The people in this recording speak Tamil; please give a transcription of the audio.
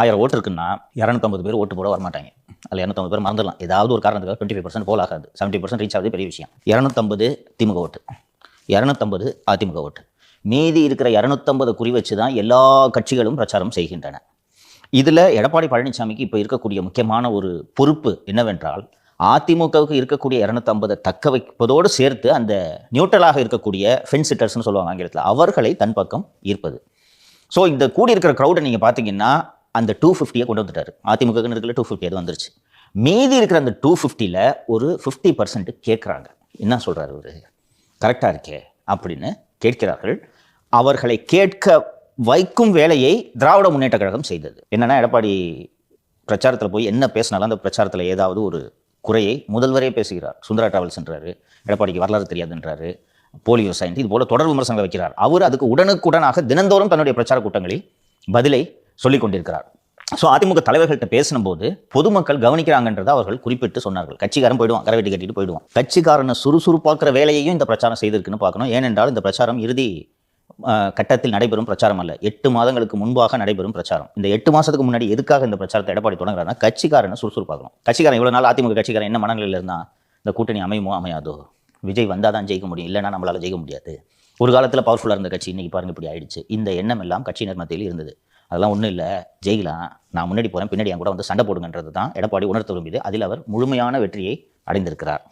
1000 ஓட்டு இருக்குன்னா 250 பேர் ஓட்டு போட வரமாட்டாங்க. அதில் 250 பேர் மறந்துடலாம். ஏதாவது ஒரு காரணத்துக்காக 25% போல் ஆகாது. 70% ரீச் ஆகுது, பெரிய விஷயம். 250 திமுக ஓட்டு, 250 அதிமுக ஓட்டு. மீதி இருக்கிற 250 குறி வச்சு தான் எல்லா கட்சிகளும் பிரச்சாரம் செய்கின்றன. இதில் எடப்பாடி பழனிசாமிக்கு இப்போ இருக்கக்கூடிய முக்கியமான ஒரு பொறுப்பு என்னவென்றால், அதிமுகவுக்கு இருக்கக்கூடிய 250 தக்க வைப்பதோடு சேர்த்து அந்த நியூட்ரலாக இருக்கக்கூடிய ஃபென்ஸ் சிட்டர்ஸ்னு சொல்லுவாங்க ஆங்கிலத்தில், அவர்களை தன் பக்கம் ஈர்ப்பது. ஸோ இந்த கூடியிருக்கிற க்ரௌடை நீங்கள் பார்த்தீங்கன்னா அந்த 250 கொண்டு வந்துட்டார். அதிமுகன்னு இருக்கிற 250 அது வந்துருச்சு. மீதி இருக்கிற அந்த 250ல் ஒரு 50% கேட்குறாங்க. என்ன சொல்கிறார் இவர், கரெக்டாக இருக்கே அப்படின்னு கேட்கிறார்கள். அவர்களை கேட்க வைக்கும் வேலையை திராவிட முன்னேற்ற கழகம் செய்தது. என்னன்னா, எடப்பாடி பிரச்சாரத்தில் போய் என்ன பேசினாலும் அந்த பிரச்சாரத்தில் ஏதாவது ஒரு குறையை முதல்வரே பேசுகிறார். சுந்தரா டிராவல்ஸ்ன்றாரு, எடப்பாடிக்கு வரலாறு தெரியாதுன்றாரு, போலி விவசாயம், இது போல தொடர் விமர்சனங்களை வைக்கிறார். அவர் அதுக்கு உடனுக்குடனாக தினந்தோறும் தன்னுடைய பிரச்சார கூட்டங்களில் பதிலை சொல்லிக் கொண்டிருக்கிறார். ஸோ அதிமுக தலைவர்கள்ட்ட பேசினும்போது பொதுமக்கள் கவனிக்கிறாங்கன்றதை அவர்கள் குறிப்பிட்டு சொன்னார்கள். கட்சிக்காரன் போயிடுவான், கரவெட்டி கட்டிட்டு போயிடுவான். கட்சிக்காரனை சுறுசுறுப்பாக்குற வேலையையும் இந்த பிரச்சாரம் செய்திருக்குன்னு பார்க்கணும். ஏனென்றால் இந்த பிரச்சாரம் இறுதி கட்டத்தில் நடைபெறும் பிரச்சாரம் அல்ல, 8 மாதங்களுக்கு முன்பாக நடைபெறும் பிரச்சாரம். இந்த 8 மாதத்துக்கு முன்னாடி எதுக்காக இந்த பிரச்சாரத்தை எடப்பாடி தொடங்குறாருன்னா, கட்சிக்காரனை சுறுசுறுப்பாக்கணும். கட்சிக்காரன் இவ்வளோ நாள் அதிமுக கட்சிக்காரன் என்ன மனநிலையில் இருந்தால், இந்த கூட்டணி அமையுமோ அமையாதோ, விஜய் வந்தால் தான் ஜெயிக்க முடியும், இல்லைன்னா நம்மளால் ஜெயிக்க முடியாது, ஒரு காலத்தில் பவர்ஃபுல்லாக இருந்த கட்சி இன்னைக்கு பாருங்க இப்படி ஆயிடுச்சு, இந்த எண்ணம் எல்லாம் கட்சியினர் மத்தியில் இருந்தது. அதெல்லாம் ஒன்றும் இல்லை, ஜெயிக்கலாம், நான் முன்னாடி போகிறேன், பின்னாடி என் கூட வந்து சண்டை போடுங்கன்றது தான் எடப்பாடி உணர்த்த விரும்பியது. அதில் அவர் முழுமையான வெற்றியை அடைந்திருக்கிறார்.